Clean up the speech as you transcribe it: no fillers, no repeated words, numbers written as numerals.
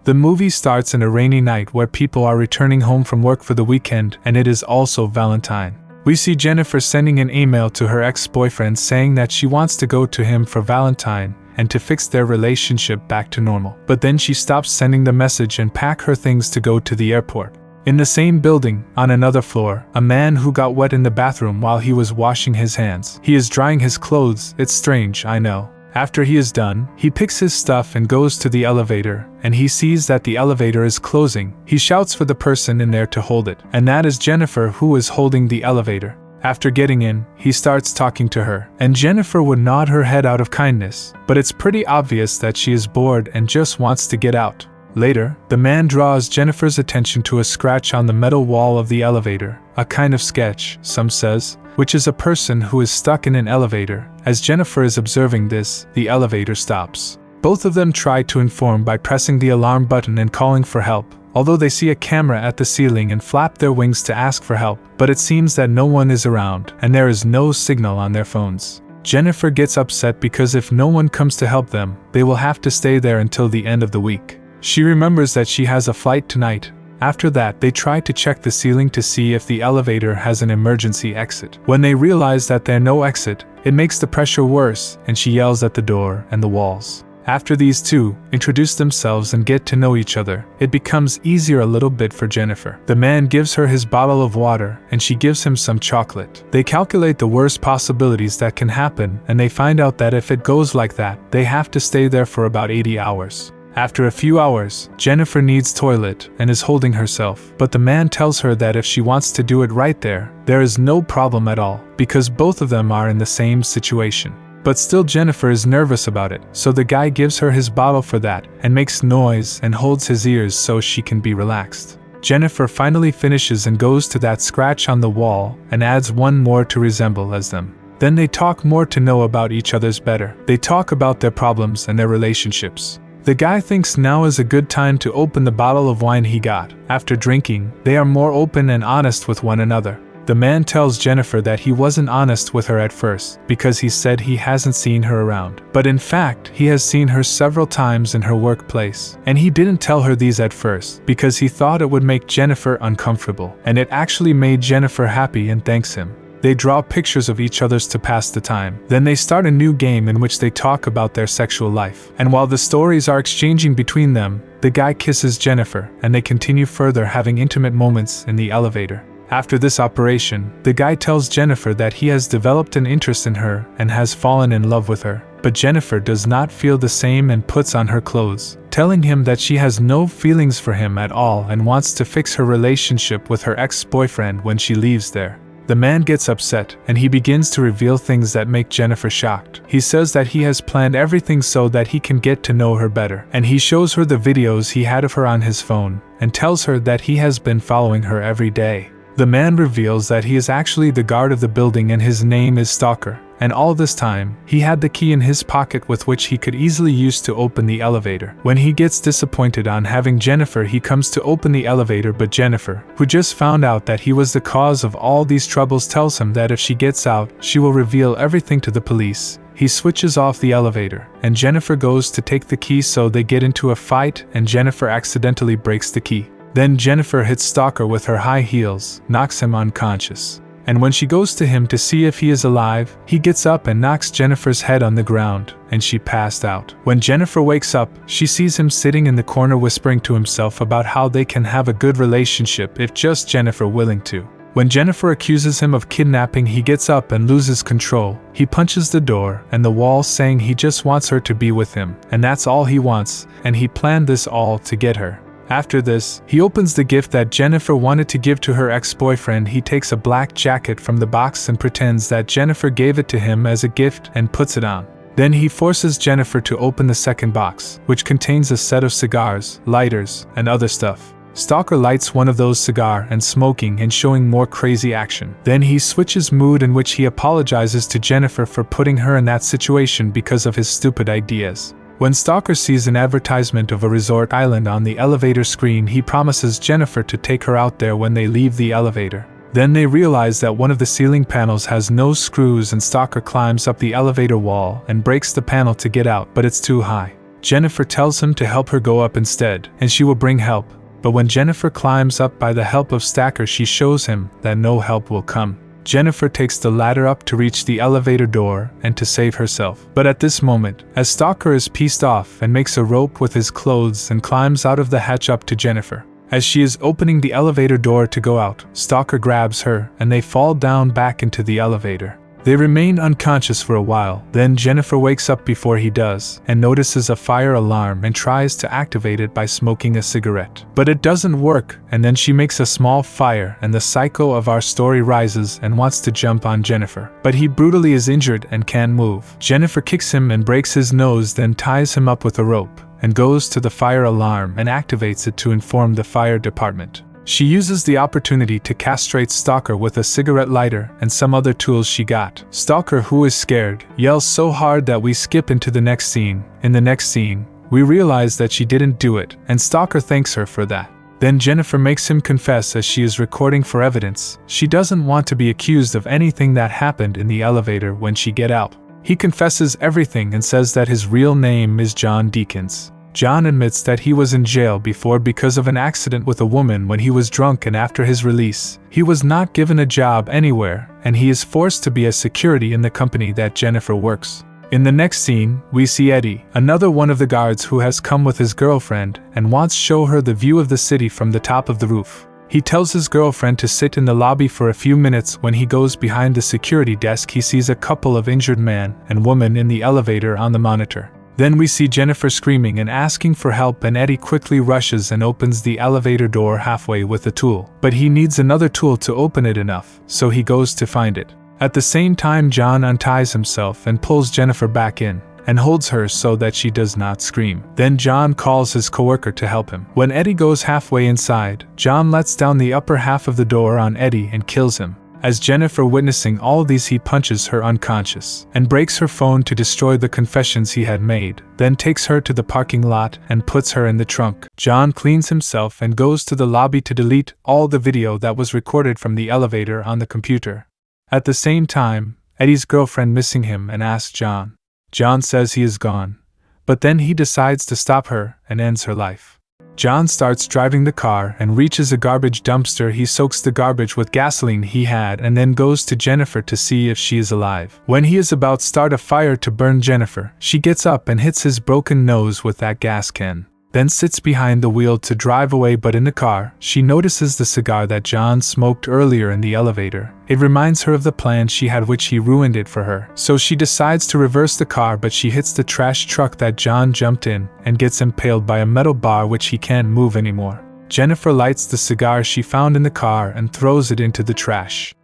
The movie starts in a rainy night where people are returning home from work for the weekend, and it is also Valentine. We see Jennifer sending an email to her ex-boyfriend saying that she wants to go to him for Valentine and to fix their relationship back to normal. But then she stops sending the message and pack her things to go to the airport. In the same building, on another floor, a man who got wet in the bathroom while he was washing his hands. He is drying his clothes. It's strange, I know. After he is done, he picks his stuff and goes to the elevator, and he sees that the elevator is closing. He shouts for the person in there to hold it, and that is Jennifer, who is holding the elevator. After getting in, he starts talking to her, and Jennifer would nod her head out of kindness, but it's pretty obvious that she is bored and just wants to get out. Later, the man draws Jennifer's attention to a scratch on the metal wall of the elevator, a kind of sketch, some says, which is a person who is stuck in an elevator. As Jennifer is observing this, the elevator stops. Both of them try to inform by pressing the alarm button and calling for help, although they see a camera at the ceiling and flap their wings to ask for help, but it seems that no one is around, and there is no signal on their phones. Jennifer gets upset because if no one comes to help them, they will have to stay there until the end of the week. She remembers that she has a flight tonight. After that, they try to check the ceiling to see if the elevator has an emergency exit. When they realize that there's no exit, it makes the pressure worse, and she yells at the door and the walls. After these two introduce themselves and get to know each other, it becomes easier a little bit for Jennifer. The man gives her his bottle of water, and she gives him some chocolate. They calculate the worst possibilities that can happen, and they find out that if it goes like that, they have to stay there for about 80 hours. After a few hours, Jennifer needs toilet and is holding herself, but the man tells her that if she wants to do it right there is no problem at all, because both of them are in the same situation. But still Jennifer is nervous about it, so the guy gives her his bottle for that, and makes noise and holds his ears so she can be relaxed. Jennifer finally finishes and goes to that scratch on the wall, and adds one more to resemble as them. Then they talk more to know about each other's better. They talk about their problems and their relationships. The guy thinks now is a good time to open the bottle of wine he got. After drinking, they are more open and honest with one another. The man tells Jennifer that he wasn't honest with her at first, because he said he hasn't seen her around. But in fact, he has seen her several times in her workplace. And he didn't tell her these at first, because he thought it would make Jennifer uncomfortable. And it actually made Jennifer happy and thanks him. They draw pictures of each other's to pass the time. Then they start a new game in which they talk about their sexual life. And while the stories are exchanging between them, the guy kisses Jennifer, and they continue further having intimate moments in the elevator. After this operation, the guy tells Jennifer that he has developed an interest in her and has fallen in love with her. But Jennifer does not feel the same and puts on her clothes, telling him that she has no feelings for him at all and wants to fix her relationship with her ex-boyfriend when she leaves there. The man gets upset, and he begins to reveal things that make Jennifer shocked. He says that he has planned everything so that he can get to know her better, and he shows her the videos he had of her on his phone, and tells her that he has been following her every day. The man reveals that he is actually the guard of the building and his name is Stalker, and all this time, he had the key in his pocket with which he could easily use to open the elevator. When he gets disappointed on having Jennifer, he comes to open the elevator, but Jennifer, who just found out that he was the cause of all these troubles, tells him that if she gets out, she will reveal everything to the police. He switches off the elevator, and Jennifer goes to take the key, so they get into a fight, and Jennifer accidentally breaks the key. Then Jennifer hits Stalker with her high heels, knocks him unconscious. And when she goes to him to see if he is alive, he gets up and knocks Jennifer's head on the ground, and she passed out. When Jennifer wakes up, she sees him sitting in the corner whispering to himself about how they can have a good relationship if just Jennifer willing to. When Jennifer accuses him of kidnapping, he gets up and loses control. He punches the door and the wall, saying he just wants her to be with him, and that's all he wants, and he planned this all to get her. After this, he opens the gift that Jennifer wanted to give to her ex-boyfriend. He takes a black jacket from the box and pretends that Jennifer gave it to him as a gift and puts it on. Then he forces Jennifer to open the second box, which contains a set of cigars, lighters, and other stuff. Stalker lights one of those cigars and smoking and showing more crazy action. Then he switches mood, in which he apologizes to Jennifer for putting her in that situation because of his stupid ideas. When Stalker sees an advertisement of a resort island on the elevator screen, he promises Jennifer to take her out there when they leave the elevator. Then they realize that one of the ceiling panels has no screws, and Stalker climbs up the elevator wall and breaks the panel to get out, but it's too high. Jennifer tells him to help her go up instead, and she will bring help. But when Jennifer climbs up by the help of Stacker, she shows him that no help will come. Jennifer takes the ladder up to reach the elevator door and to save herself. But at this moment, as Stalker is pissed off and makes a rope with his clothes and climbs out of the hatch up to Jennifer. As she is opening the elevator door to go out, Stalker grabs her and they fall down back into the elevator. They remain unconscious for a while, then Jennifer wakes up before he does, and notices a fire alarm and tries to activate it by smoking a cigarette. But it doesn't work, and then she makes a small fire and the psycho of our story rises and wants to jump on Jennifer. But he brutally is injured and can't move. Jennifer kicks him and breaks his nose, then ties him up with a rope, and goes to the fire alarm and activates it to inform the fire department. She uses the opportunity to castrate Stalker with a cigarette lighter and some other tools she got. Stalker, who is scared, yells so hard that we skip into the next scene. In the next scene, we realize that she didn't do it, and Stalker thanks her for that. Then Jennifer makes him confess as she is recording for evidence. She doesn't want to be accused of anything that happened in the elevator when she get out. He confesses everything and says that his real name is John Deakins. John admits that he was in jail before because of an accident with a woman when he was drunk, and after his release, he was not given a job anywhere, and he is forced to be a security in the company that Jennifer works. In the next scene, we see Eddie, another one of the guards who has come with his girlfriend and wants to show her the view of the city from the top of the roof. He tells his girlfriend to sit in the lobby for a few minutes. When he goes behind the security desk, he sees a couple of injured man and woman in the elevator on the monitor. Then we see Jennifer screaming and asking for help, and Eddie quickly rushes and opens the elevator door halfway with a tool. But he needs another tool to open it enough, so he goes to find it. At the same time, John unties himself and pulls Jennifer back in, and holds her so that she does not scream. Then John calls his coworker to help him. When Eddie goes halfway inside, John lets down the upper half of the door on Eddie and kills him. As Jennifer witnessing all these, he punches her unconscious and breaks her phone to destroy the confessions he had made, then takes her to the parking lot and puts her in the trunk. John cleans himself and goes to the lobby to delete all the video that was recorded from the elevator on the computer. At the same time, Eddie's girlfriend missing him and asks John. John says he is gone, but then he decides to stop her and ends her life. John starts driving the car and reaches a garbage dumpster. He soaks the garbage with gasoline he had and then goes to Jennifer to see if she is alive. When he is about to start a fire to burn Jennifer, she gets up and hits his broken nose with that gas can. Then sits behind the wheel to drive away, but in the car, she notices the cigar that John smoked earlier in the elevator. It reminds her of the plan she had, which he ruined it for her. So she decides to reverse the car, but she hits the trash truck that John jumped in and gets impaled by a metal bar which he can't move anymore. Jennifer lights the cigar she found in the car and throws it into the trash.